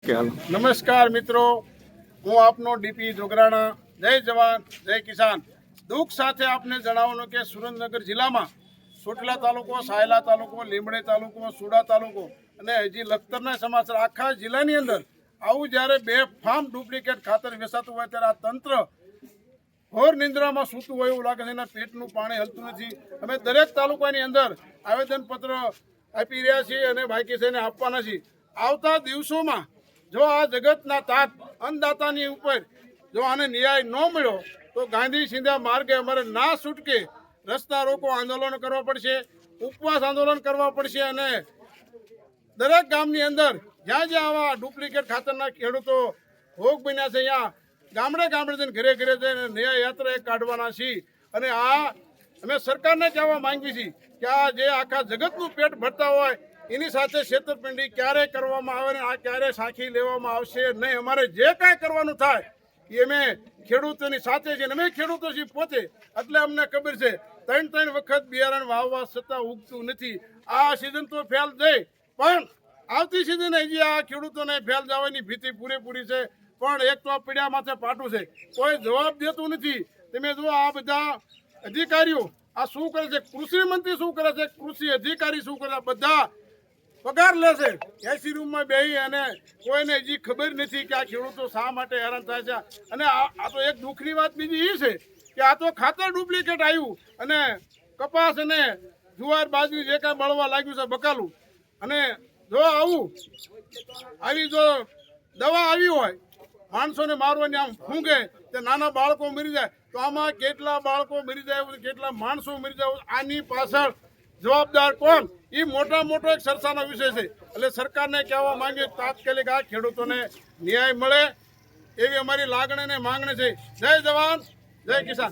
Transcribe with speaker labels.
Speaker 1: નમસ્કાર મિત્રો, હું આપનો ડીપી જોગરાણા. જય જવાન જય કિસાન. દુઃખ સાથે આપને જણાવવાનું કે સુરેન્દ્રનગર જિલ્લામાં ચોટીલા તાલુકો, સાયલા તાલુકો, લીંબડી તાલુકો, સુડા તાલુકો અને હજી લખતરના સમાચાર આખા જિલ્લાની અંદર આવું જ્યારે બેફામ ડુપ્લિકેટ ખાતર વેચાતું હોય ત્યારે આ તંત્ર ઘોર નિંદ્રામાં સૂતું હોય એવું લાગે છે. એના પેટનું પાણી હલતું નથી. અમે દરેક તાલુકાની અંદર આવેદનપત્ર આપી રહ્યા છીએ અને બાકી છે એને આપવાના છીએ. આવતા દિવસોમાં જો આ જગતના તાત અન્નદાતાની ઉપર જો આને ન્યાય ન મળ્યો તો ગાંધી સીધા માર્ગે અમારે ના છૂટકે રસ્તા રોકો આંદોલન કરવા પડશે, ઉપવાસ આંદોલન કરવા પડશે અને દરેક ગામની અંદર જ્યાં જ્યાં આવા ડુપ્લિકેટ ખાતરના ખેડૂતો ભોગ બન્યા છે ત્યાં ગામડે ગામડે જઈને ઘરે ઘરે જઈને ન્યાય યાત્રા કાઢવાના છીએ. અને આ અમે સરકારને કહેવા માંગીએ છીએ કે આ જે આખા જગતનું પેટ ભરતા હોય એની સાથે છેતરપિંડી ક્યારે કરવામાં આવે ને આ ક્યારે સાખી લેવામાં આવશે નહીં. અમારે જે કાંઈ કરવાનું થાય એ અમે ખેડૂતોની સાથે છે. અમે ખેડૂતો છીએ પોતે, એટલે અમને ખબર છે 3 વખત બિયારણ વાવવા છતાં ઉગતું નથી. આ સિઝન તો ફેલ જાય, પણ આવતી સિઝન હજી આ ખેડૂતોને ફેલ જવાની ભીતિ પૂરેપૂરી છે. પણ એક તો પીડા માથે પાટું છે, કોઈ જવાબ દેતું નથી. તમે જુઓ આ બધા અધિકારીઓ આ શું કરે છે, કૃષિ મંત્રી શું કરે છે, કૃષિ અધિકારી શું કરે છે, બધા પગાર લેશે એસી રૂમમાં બેસી અને કોઈને હજી ખબર નથી કે આ ખેડૂતો શા માટે હેરાન થાય છે. અને આ તો એક દુઃખની વાત બીજી એ છે કે આ તો ખાતર ડુપ્લિકેટ આવ્યું અને કપાસ અને જુવાર બાજુ જે કાંઈ બળવા લાગ્યું છે બકાલું. અને જો આવી જો દવા આવી હોય માણસોને મારવાની આમ ફૂંકે તે નાના બાળકો મરી જાય તો આમાં કેટલા બાળકો મરી જાય, કેટલા માણસો મરી જાય, આની પાછળ જવાબદાર કોણ? એ મોટો એક ચર્ચાનો વિષય છે. એટલે સરકારને કહેવા માંગીએ તાત્કાલિક આ ખેડૂતોને ન્યાય મળે એવી અમારી લાગણી અને માંગણી છે. જય જવાન જય કિસાન.